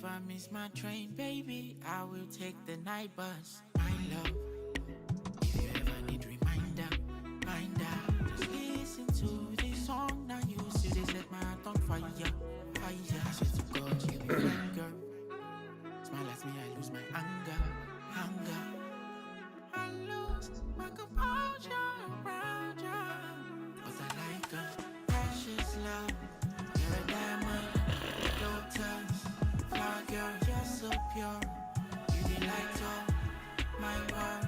If I miss my train, baby, I will take the night bus. My love, if you ever need reminder, just listen to this song. Now you see they set my heart on fire. I swear to God, you be fine, girl. Smile at me, I lose my anger. I lose my composure around you. But I like a precious love. You're a diamond, lotus, flower girl, you're so pure. You delight all my world.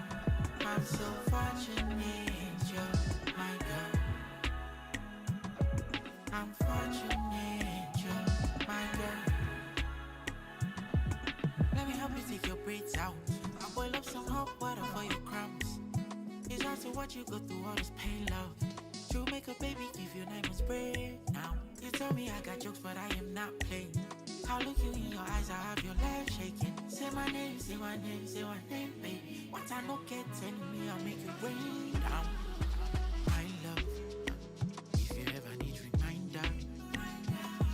I'm so fortunate, you're my girl. I'm fortunate, you're my girl. Let me help you take your braids out. I'll boil up some hot water for your crumbs. It's hard to watch you go through all this pain, love. True make a baby give you 9 months break now. You tell me I got jokes, but I am not playing. I'll look you in your eyes, I have your legs shaking. Say my name, say my name, say my name, baby. What I don't get telling me, I'll make it rain down. My love, if you ever need reminder,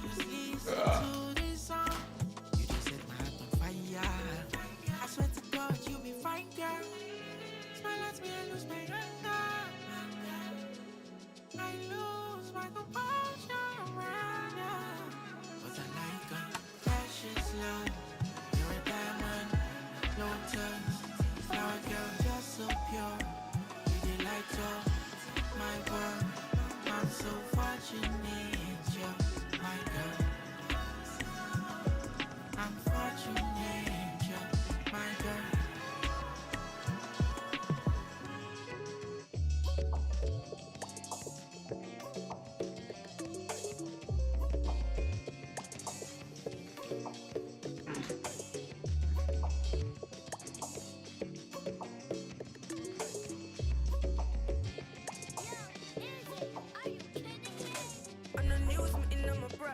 just listen to this song. You just set my heart on fire. I swear to God, you be fine, girl. Smile at me, I lose my anger. I lose my composure around you. But I like a precious love. You're a diamond, lotus, flower girl, you're so pure. You delight all my world. I'm so fortunate, you're my girl. I'm fortunate, you're my girl.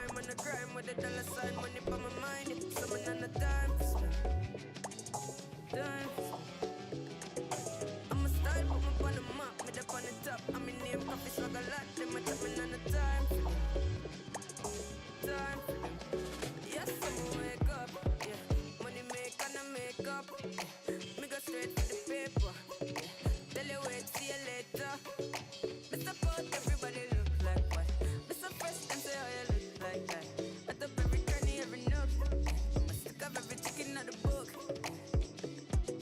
On the grind with a dollar sign, money for my mind. Someone on the dime. I'm a style, put me on the map, me up on the top. I'm in name, coffee swag a lot. Them a tap me on the time. Yes, I'm wake up. Yeah, money make and I make up. Yeah. Me go straight to the paper. Yeah. Tell you wait, see you later. Me support everybody look like what? Me so fresh and say how you look like that. I top every cranny, every nook. I stick up every chicken out the book.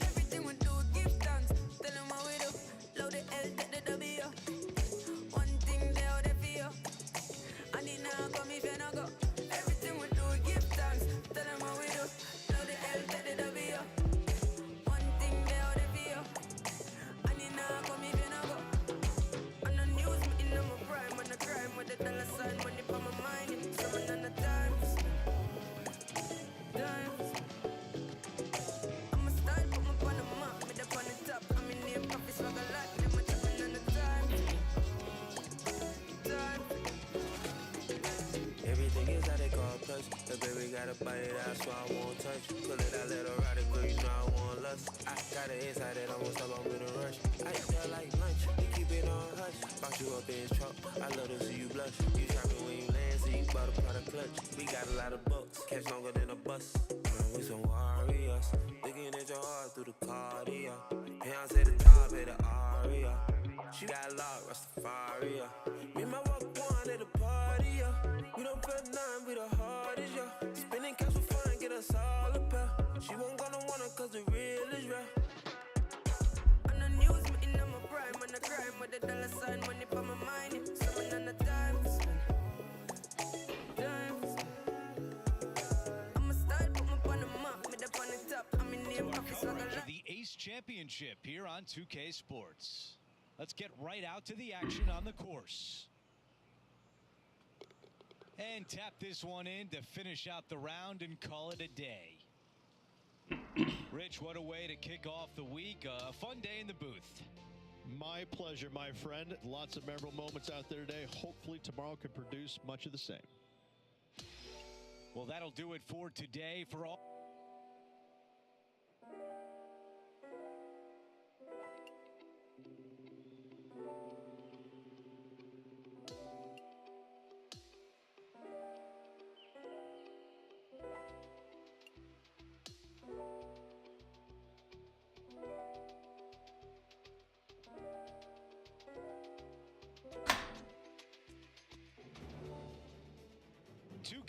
Everything we do, give thanks. Tell them how we do. Load the L, take the W. One thing they out there for you. I need now come if you no go. Everything we do, give thanks. Tell them how we do. Load the L, take the W. One thing they out there for you. I need now come if you no go. On the news, me in my prime. On the crime with the dollar sign, money for my mind. Someone on the times. I'm a style, put me on the map, me up on the top. I'm in name, coffee swag a lot. Them a tapping on the time. Everything is how they call plus. The baby gotta bite it out, so I won't touch. Pull it out, let her ride it, girl, you know I want lust. I got an inside that I won't stop, I'm in a rush. I eat that like lunch, we keep it on hush. Box you up in his truck, I love to see you blush. You shopping when you land, so you bought a product clutch. We got a lot of bucks, catch longer than a bus. We some warriors, looking at your heart through the cardio. Beyonce the top of the aria. She got locked, Rastafari. Me and my walk one at the party, yeah. We don't put none, we the hardest, yeah. Spending cash for fun, get us all a pair. She won't gonna want her cause the real is real. On the news, me in my prime. On the crime with the dollar sign, money for my mind. Someone on the times. I'm a style, put me on the map, me up on the top. I'm in name, coffee swag a lot. The Ace Championship here on 2K Sports. Let's get right out to the action on the course. And tap this one in to finish out the round and call it a day. Rich, what a way to kick off the week. A fun day in the booth. My pleasure, my friend. Lots of memorable moments out there today. Hopefully tomorrow can produce much of the same. Well, that'll do it for today. For all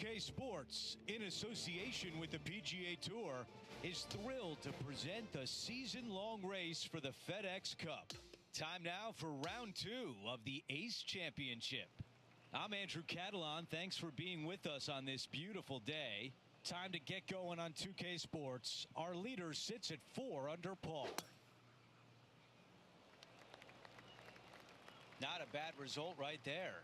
2K Sports, in association with the PGA Tour, is thrilled to present the season-long race for the FedEx Cup. Time now for round 2 of the Ace Championship. I'm Andrew Catalan. Thanks for being with us on this beautiful day. Time to get going on 2K Sports. Our leader sits at 4 under par. Not a bad result right there.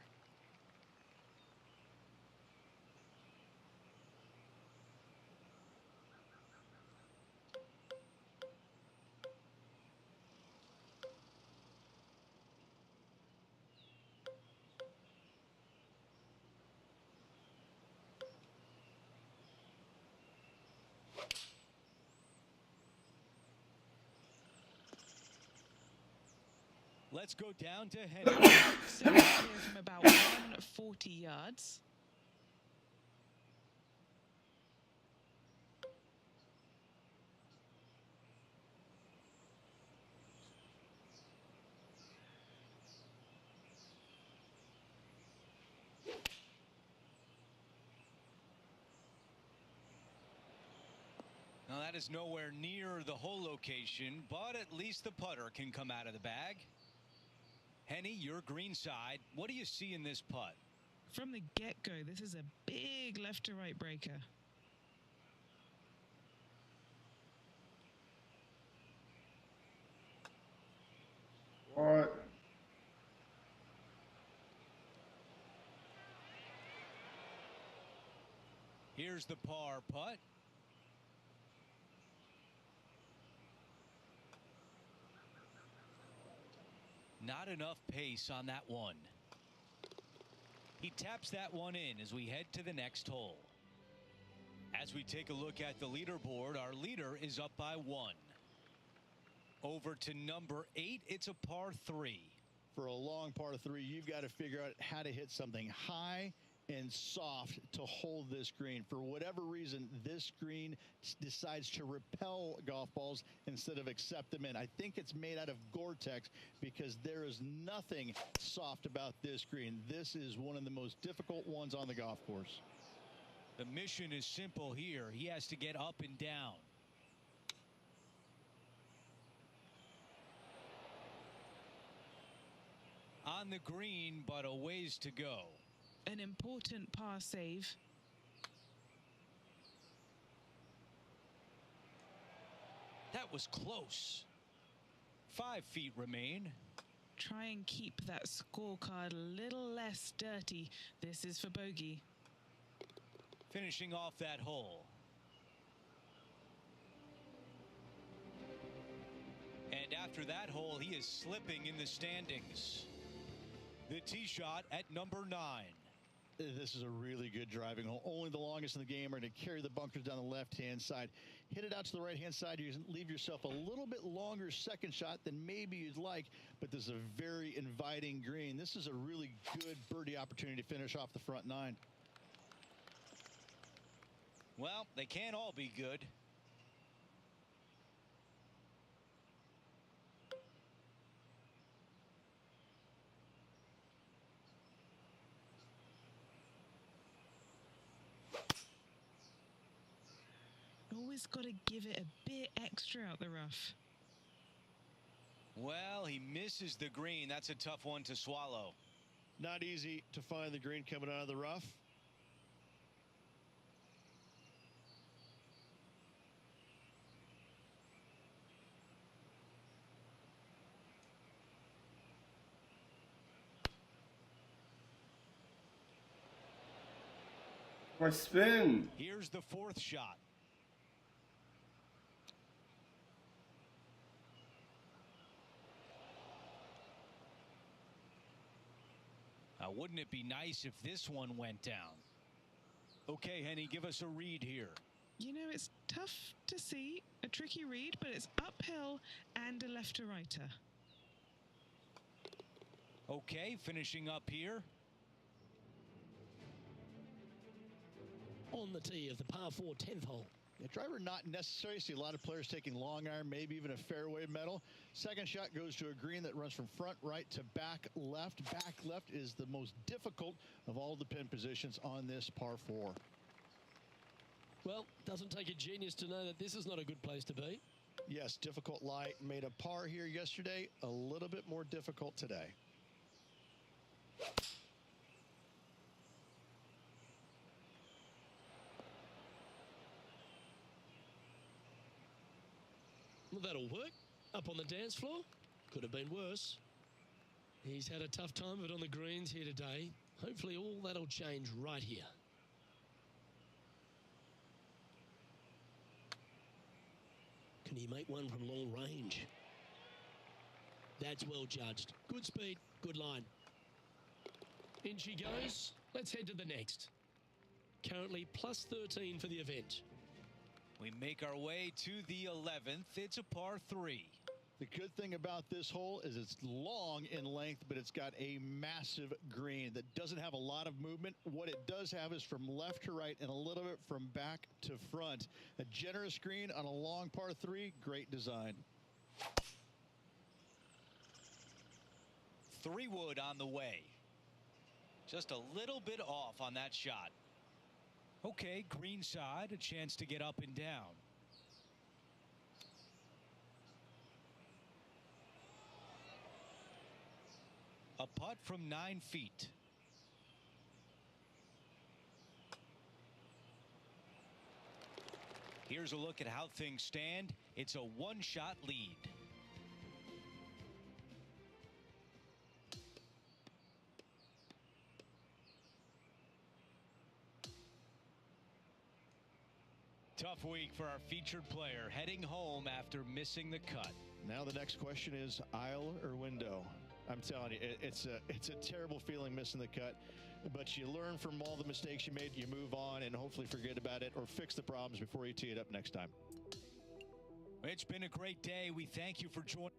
Let's go down to Henry. So it's clear from about 140 yards. Now that is nowhere near the hole location, but at least the putter can come out of the bag. Henny, your green side. What do you see in this putt? From the get-go, this is a big left-to-right breaker. What? Here's the par putt. Not enough pace on that one. He taps that one in as we head to the next hole. As we take a look at the leaderboard, our leader is up by 1. Over to number 8, it's a par 3. For a long par 3, you've got to figure out how to hit something high and soft to hold this green. For whatever reason, this green decides to repel golf balls instead of accept them in. I think it's made out of Gore-Tex because there is nothing soft about this green. This is one of the most difficult ones on the golf course. The mission is simple here. He has to get up and down. On the green, but a ways to go. An important par save. That was close. 5 feet remain. Try and keep that scorecard a little less dirty. This is for bogey. Finishing off that hole. And after that hole, he is slipping in the standings. The tee shot at number 9. This is a really good driving hole. Only the longest in the game are going to carry the bunkers down the left-hand side. Hit it out to the right-hand side. You leave yourself a little bit longer second shot than maybe you'd like, but this is a very inviting green. This is a really good birdie opportunity to finish off the front 9. Well, they can't all be good. Always got to give it a bit extra out the rough. Well, he misses the green. That's a tough one to swallow. Not easy to find the green coming out of the rough. My spin. Here's the 4th shot. Wouldn't it be nice if this one went down? Okay, Henny, give us a read here. You know, it's tough to see, a tricky read, but it's uphill and a left-to-righter. Okay, finishing up here. On the tee of the par 4 10th hole. Yeah, driver not necessary. See a lot of players taking long iron, maybe even a fairway metal. Second shot goes to a green that runs from front right to back left. Back left is the most difficult of all the pin positions on this par 4. Well, doesn't take a genius to know that this is not a good place to be. Yes, difficult lie. Made a par here yesterday. A little bit more difficult today. Well, that'll work. Up on the dance floor. Could have been worse. He's had a tough time of it on the greens here today. Hopefully all that'll change right here. Can he make one from long range? That's well judged. Good speed, good line. In she goes. Let's head to the next. Currently plus 13 for the event. We make our way to the 11th. It's a par 3. The good thing about this hole is it's long in length, but it's got a massive green that doesn't have a lot of movement. What it does have is from left to right and a little bit from back to front. A generous green on a long par 3. Great design. 3 wood on the way. Just a little bit off on that shot. Okay, green side, a chance to get up and down. A putt from 9 feet. Here's a look at how things stand. It's a 1-shot lead. Tough week for our featured player, heading home after missing the cut. Now the next question is aisle or window. I'm telling you, it's a terrible feeling missing the cut, but you learn from all the mistakes you made, you move on, and hopefully forget about it or fix the problems before you tee it up next time. It's been a great day. We thank you for joining.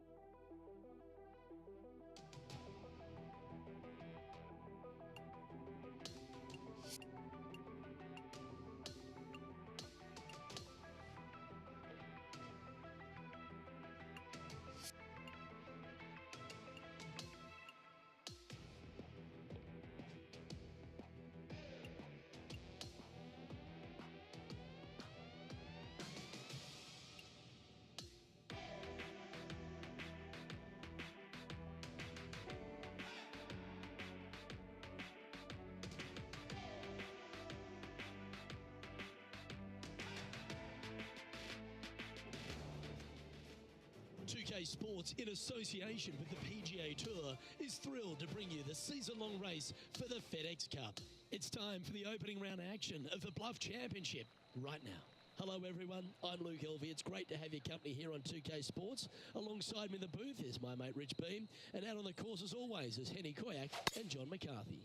Sports, in association with the PGA Tour, is thrilled to bring you the season-long race for the FedEx Cup. It's time for the opening round action of the Bluff Championship right now. Hello everyone, I'm Luke Elvey. It's great to have your company here on 2K Sports. Alongside me in the booth is my mate Rich Beam, and out on the course as always is Henny Koyak and John McCarthy.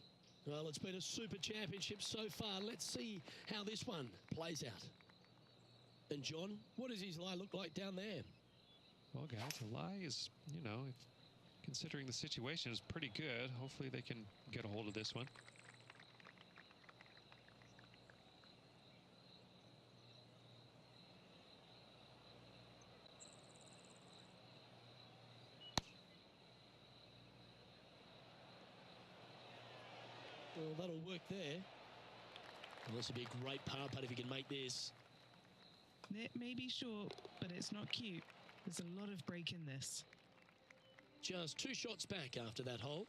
Well, it's been a super championship so far. Let's see how this one plays out. And John, what does his lie look like down there? Well, guys, the lie is, you know, considering the situation, is pretty good. Hopefully they can get a hold of this one. Well, that'll work there. Well, this would be a great par putt if you can make this. It may be short, but it's not cute. There's a lot of break in this. Just 2 shots back after that hole.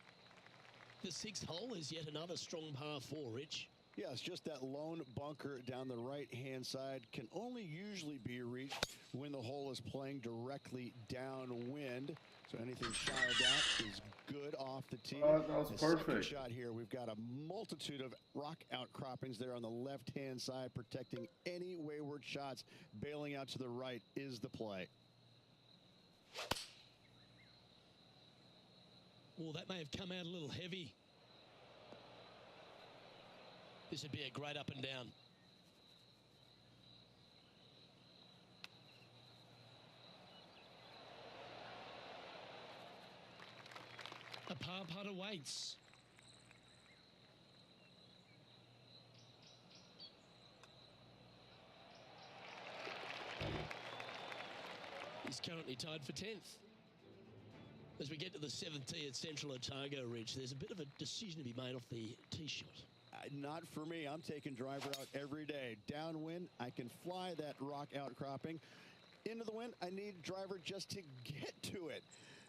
The 6th hole is yet another strong par 4, Rich. Yeah, it's just that lone bunker down the right-hand side can only usually be reached when the hole is playing directly downwind. So anything shy of that is good off the tee. Oh, that was perfect. Second shot here, we've got a multitude of rock outcroppings there on the left-hand side, protecting any wayward shots. Bailing out to the right is the play. Well, that may have come out a little heavy. This would be a great up and down. A par putt awaits. He's currently tied for 10th. As we get to the 7th tee at Central Otago Ridge, there's a bit of a decision to be made off the tee shot. Not for me. I'm taking driver out every day. Downwind, I can fly that rock outcropping. Into the wind, I need driver just to get to it.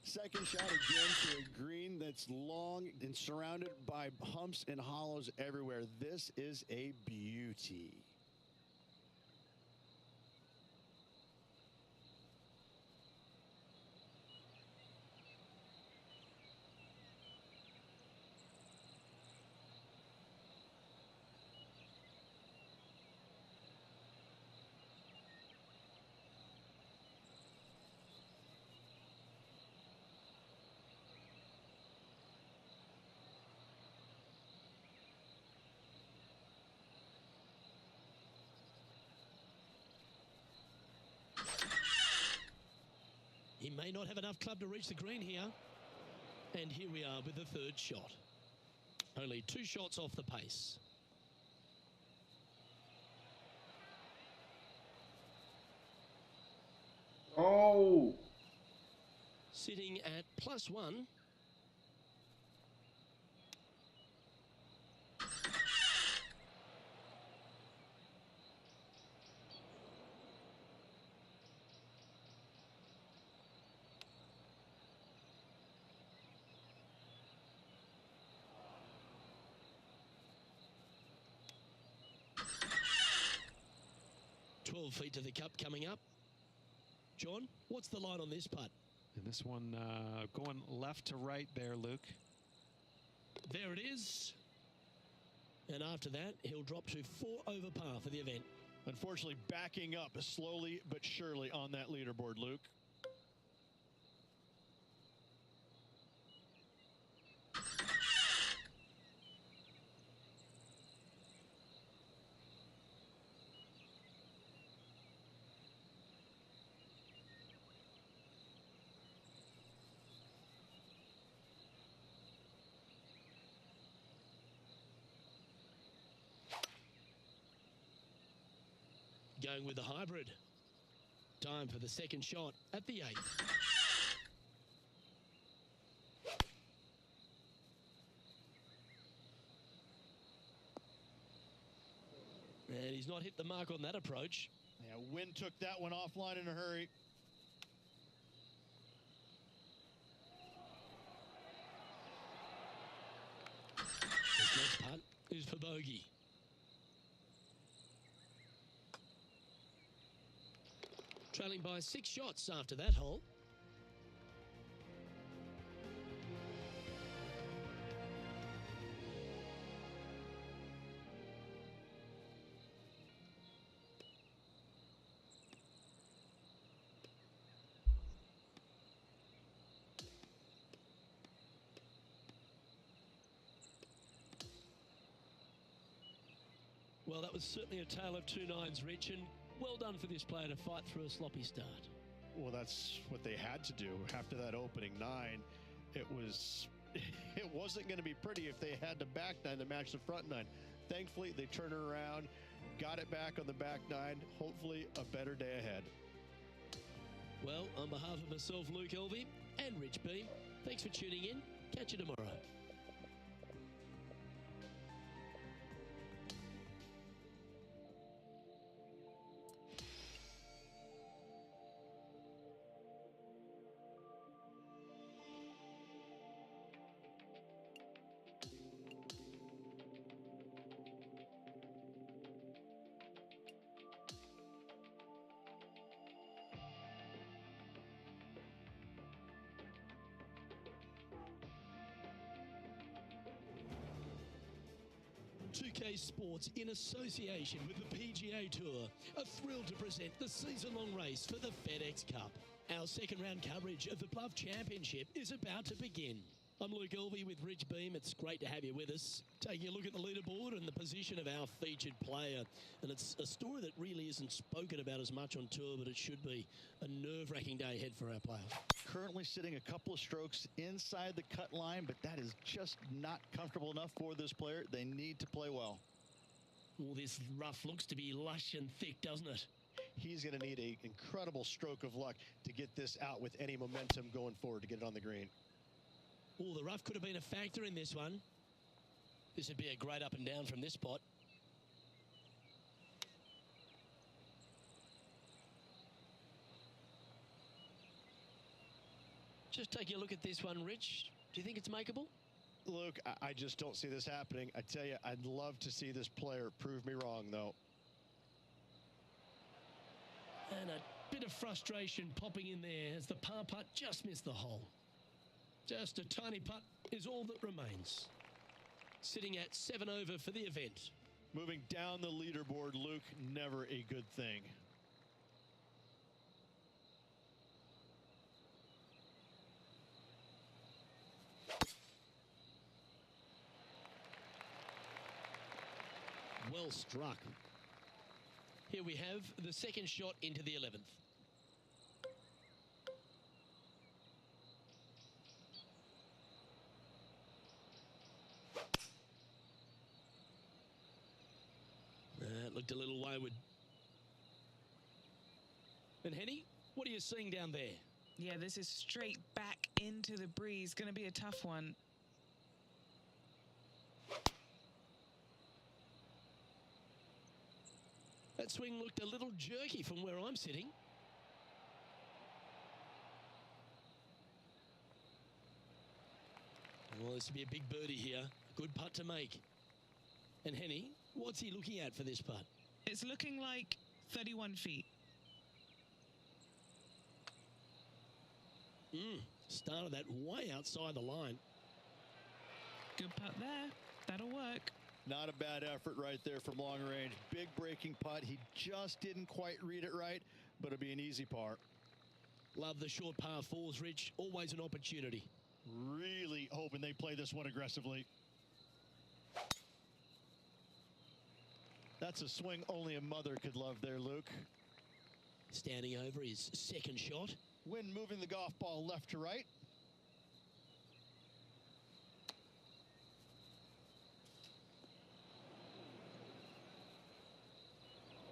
Second shot again to a green that's long and surrounded by humps and hollows everywhere. This is a beauty. He may not have enough club to reach the green here. And here we are with the third shot. Only 2 shots off the pace. Oh! Sitting at +1. Feet to the cup coming up. John, what's the line on this putt? And this one going left to right there, Luke. There it is. And after that, he'll drop to 4 over par for the event. Unfortunately, backing up slowly but surely on that leaderboard, Luke. Going with the hybrid. Time for the second shot at the 8th. And he's not hit the mark on that approach. Yeah, wind took that one offline in a hurry. This next putt is for bogey. Trailing by 6 shots after that hole. Well, that was certainly a tale of 2 nines, Rich, and well done for this player to fight through a sloppy start. Well, that's what they had to do after that opening 9. It wasn't going to be pretty if they had the back 9 to match the front 9. Thankfully, they turned it around, got it back on the back 9. Hopefully, a better day ahead. Well, on behalf of myself, Luke Elvey, and Rich Beam, thanks for tuning in. Catch you tomorrow. Sports in association with the PGA Tour are thrilled to present the season-long race for the FedEx Cup. Our second round coverage of the Bluff Championship is about to begin. I'm Luke Elvey with Rich Beam. It's great to have you with us. Taking a look at the leaderboard and the position of our featured player. And it's a story that really isn't spoken about as much on tour, but it should be a nerve-wracking day ahead for our player. Currently sitting a couple of strokes inside the cut line, but that is just not comfortable enough for this player. They need to play well. Well, this rough looks to be lush and thick, doesn't it? He's going to need an incredible stroke of luck to get this out with any momentum going forward to get it on the green. Oh, the rough could have been a factor in this one. This would be a great up and down from this spot. Just taking a look at this one, Rich. Do you think it's makeable? Luke, I just don't see this happening. I tell you, I'd love to see this player prove me wrong, though. And a bit of frustration popping in there as the par putt just missed the hole. Just a tiny putt is all that remains. Sitting at 7 over for the event. Moving down the leaderboard, Luke, never a good thing. Well struck. Here we have the second shot into the 11th. That looked a little wayward. And Henny, what are you seeing down there? Yeah, this is straight back into the breeze. Going to be a tough one. That swing looked a little jerky from where I'm sitting. Well, this will be a big birdie here. Good putt to make. And Henny, what's he looking at for this putt? It's looking like 31 feet. Started that way outside the line. Good putt there. That'll work. Not a bad effort right there from long range. Big breaking putt. He just didn't quite read it right, but it'll be an easy par. Love the short par fours, Rich. Always an opportunity. Really hoping they play this one aggressively. That's a swing only a mother could love there, Luke. Standing over his second shot. Wind moving the golf ball left to right.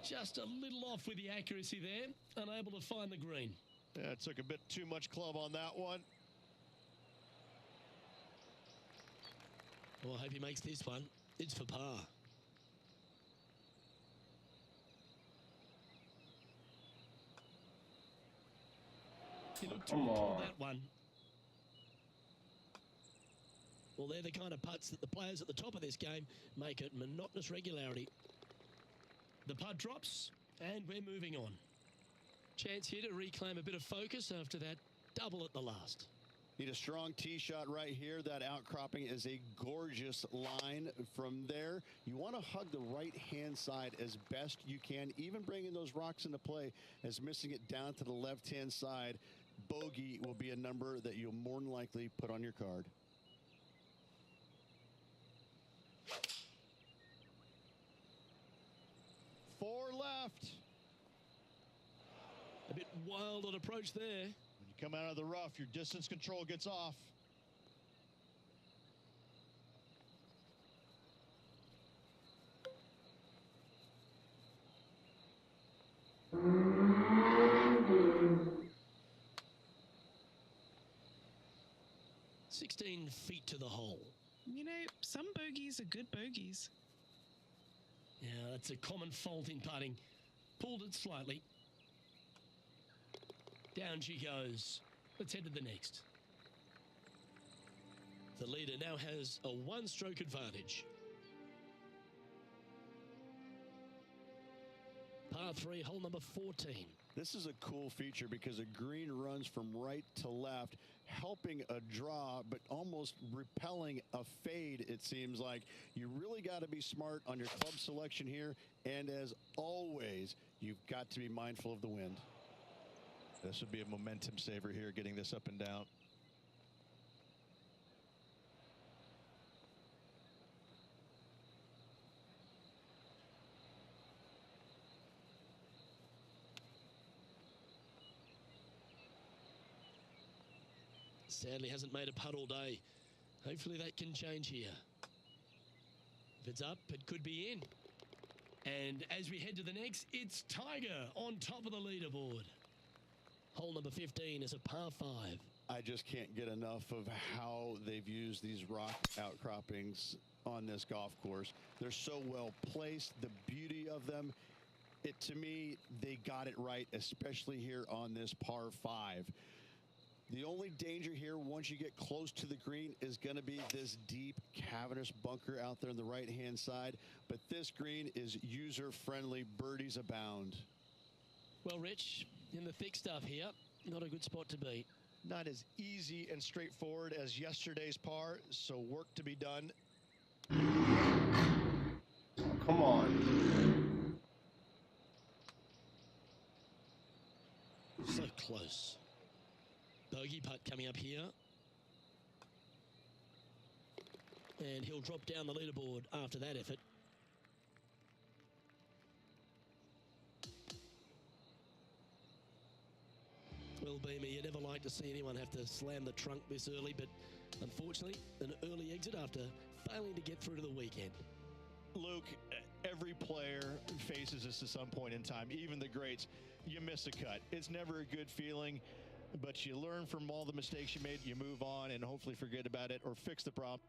Just a little off with the accuracy there. Unable to find the green. Yeah, it took a bit too much club on that one. Well, I hope he makes this one. It's for par. He looked to pull that one. Well, they're the kind of putts that the players at the top of this game make at monotonous regularity. The putt drops, and we're moving on. Chance here to reclaim a bit of focus after that double at the last. Need a strong tee shot right here. That outcropping is a gorgeous line. From there, you want to hug the right-hand side as best you can, even bringing those rocks into play, as missing it down to the left-hand side. Bogey will be a number that you'll more than likely put on your card. Four left. A bit wild on approach there. When you come out of the rough, your distance control gets off. "16 feet to the hole." You know, some bogeys are good bogeys. Yeah, that's a common fault in putting. Pulled it slightly. Down she goes. Let's head to the next. The leader now has a one-stroke advantage. Par 3, hole number 14. This is a cool feature because a green runs from right to left, helping a draw, but almost repelling a fade, it seems like. You really got to be smart on your club selection here, and as always, you've got to be mindful of the wind. This would be a momentum saver here, getting this up and down. Sadly hasn't made a putt all day. Hopefully that can change here. If it's up, it could be in. And as we head to the next, it's Tiger on top of the leaderboard. Hole number 15 is a par 5. I just can't get enough of how they've used these rock outcroppings on this golf course. They're so well placed, the beauty of them. To me, they got it right, especially here on this par 5. The only danger here, once you get close to the green, is going to be this deep, cavernous bunker out there on the right-hand side. But this green is user-friendly. Birdies abound. Well, Rich, in the thick stuff here, not a good spot to be. Not as easy and straightforward as yesterday's par, so work to be done. Come on. So close. Bogey putt coming up here. And he'll drop down the leaderboard after that effort. Well, Beamer, you never like to see anyone have to slam the trunk this early, but unfortunately, an early exit after failing to get through to the weekend. Luke, every player faces this at some point in time, even the greats. You miss a cut. It's never a good feeling, but you learn from all the mistakes you made, you move on, and hopefully forget about it or fix the problem.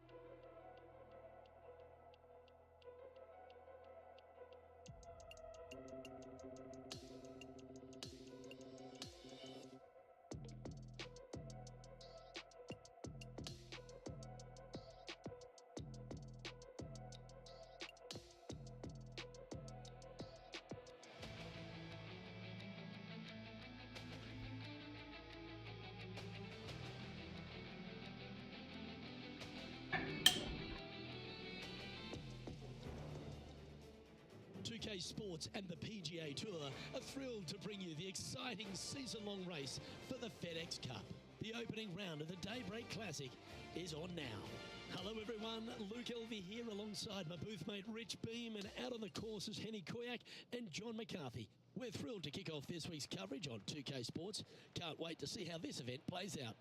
Sports and the PGA Tour are thrilled to bring you the exciting season-long race for the FedEx Cup. The opening round of the Daybreak Classic is on now. Hello everyone, Luke Elvey here alongside my booth mate Rich Beam, and out on the course is Henny Koyak and John McCarthy. We're thrilled to kick off this week's coverage on 2K Sports. Can't wait to see how this event plays out.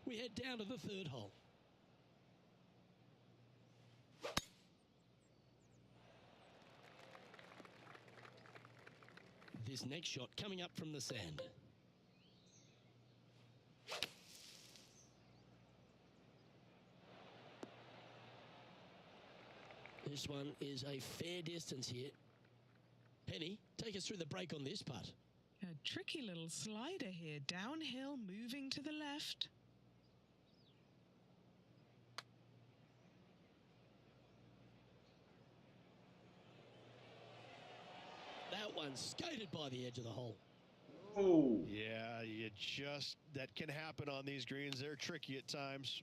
We head down to the third hole. This next shot coming up from the sand. This one is a fair distance here. Penny, take us through the break on this putt. A tricky little slider here, downhill, moving to the left. That one skated by the edge of the hole. Oh. Yeah, that can happen on these greens. They're tricky at times.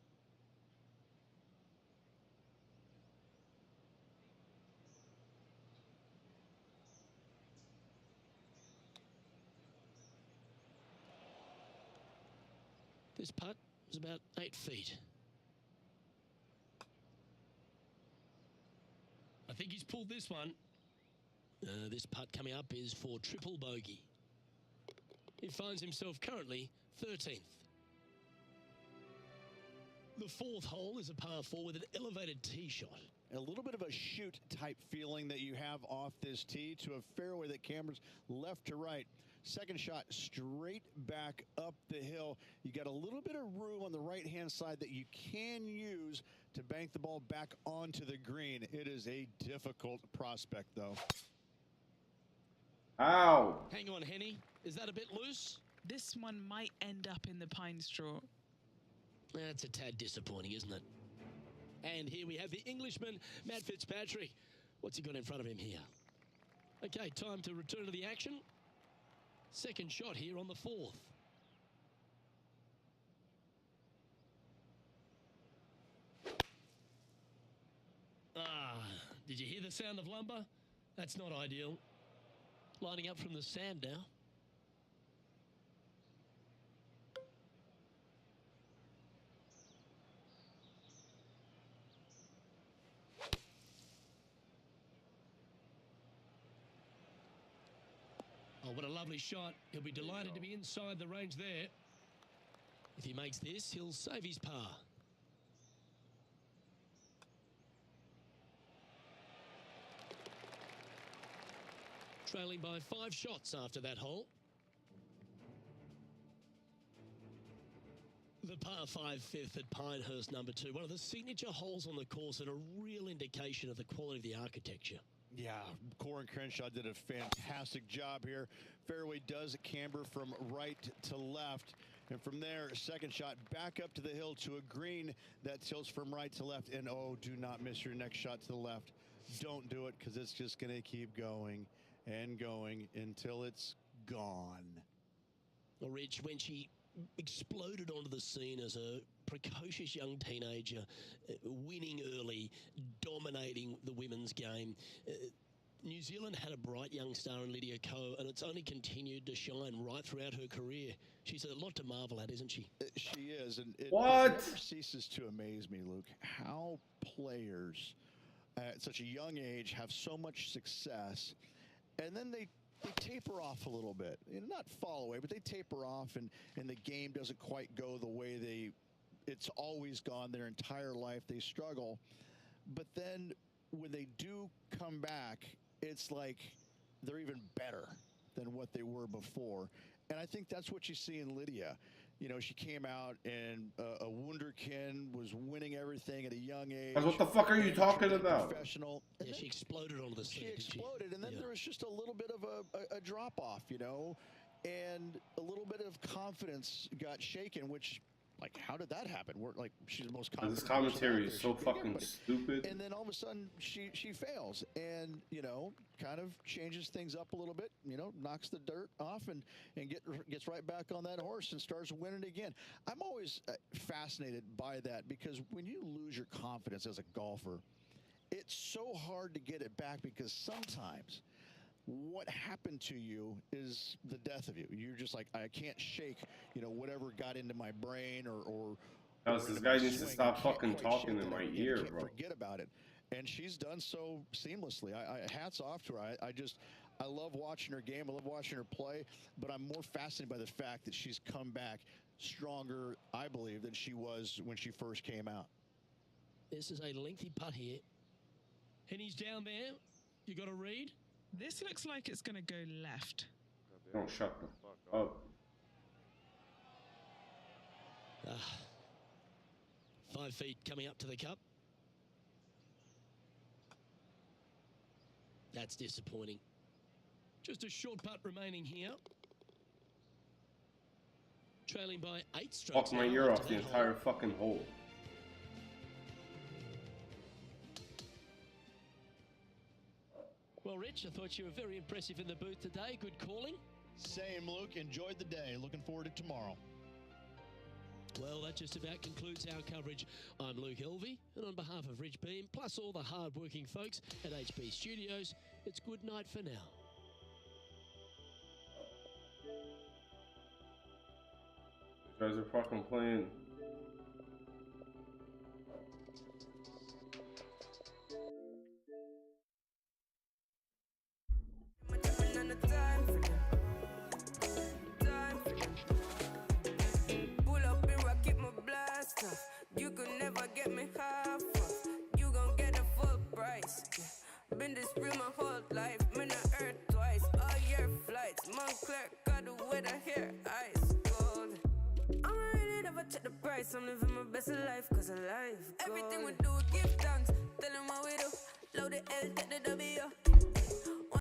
This putt was about 8 feet. I think he's pulled this one. This putt coming up is for triple bogey. He finds himself currently 13th. The fourth hole is a par 4 with an elevated tee shot. A little bit of a shoot type feeling that you have off this tee to a fairway that cameras left to right. Second shot straight back up the hill. You got a little bit of room on the right-hand side that you can use to bank the ball back onto the green. It is a difficult prospect, though. Ow. Hang on, Henny. Is that a bit loose? This one might end up in the pine straw. That's a tad disappointing, isn't it? And here we have the Englishman, Matt Fitzpatrick. What's he got in front of him here? Okay, time to return to the action. Second shot here on the fourth. Did you hear the sound of lumber? That's not ideal. Lining up from the sand now. Oh, what a lovely shot. He'll be delighted to be inside the range there. If he makes this, he'll save his par. Trailing by 5 shots after that hole. The par 5 fifth at Pinehurst number 2, one of the signature holes on the course and a real indication of the quality of the architecture. Yeah, Corin Crenshaw did a fantastic job here. Fairway does camber from right to left. And from there, second shot back up to the hill to a green that tilts from right to left. And oh, do not miss your next shot to the left. Don't do it, because it's just going to keep going and going until it's gone. Well, Rich, when she exploded onto the scene as a precocious young teenager, winning early, dominating the women's game, New Zealand had a bright young star in Lydia Ko, and it's only continued to shine right throughout her career. She's a lot to marvel at, isn't she? She is, and it What? never ceases to amaze me, Luke, how players at such a young age have so much success, and then they taper off a little bit. Not fall away, but they taper off, and the game doesn't quite go the way it's always gone their entire life. They struggle. But then when they do come back, it's like they're even better than what they were before. And I think that's what you see in Lydia. You know, she came out and a wunderkind, was winning everything at a young age. What the fuck are you talking about? Professional. Yeah, she exploded onto the scene. She exploded, and then there was just a little bit of a drop-off, you know, and a little bit of confidence got shaken, which, like, how did that happen? We're like, she's the most confident. This commentary is so fucking stupid. And then all of a sudden, she fails, and, you know, kind of changes things up a little bit, you know, knocks the dirt off and gets right back on that horse and starts winning again. I'm always fascinated by that, because when you lose your confidence as a golfer, it's so hard to get it back, because sometimes what happened to you is the death of you. You're just like, I can't shake, you know, whatever got into my brain or This guy needs to stop fucking talking in my ear, bro. Forget about it. And she's done so seamlessly. Hats off to her. I love watching her game. I love watching her play. But I'm more fascinated by the fact that she's come back stronger, I believe, than she was when she first came out. This is a lengthy putt here. And he's down there. You got a read? This looks like it's going to go left. Don't shut the fuck up. 5 feet coming up to the cup. That's disappointing. Just a short putt remaining here. Trailing by 8 strokes. Fuck my ear off the entire fucking hole. Well, Rich, I thought you were very impressive in the booth today. Good calling. Same, Luke. Enjoyed the day. Looking forward to tomorrow. Well, that just about concludes our coverage. I'm Luke Elvey, and on behalf of Rich Beam, plus all the hard-working folks at HB Studios, it's good night for now. These guys are fucking playing. You could never get me half off. You gon' get a full price. Been this real my whole life. Man, I earned twice. All year flights. Montclair got the weather here. Ice cold. I'm really never check the price. I'm living my best life, cause I life gold. Everything we do, give thanks. Tell them what we do. Load the L, take the W.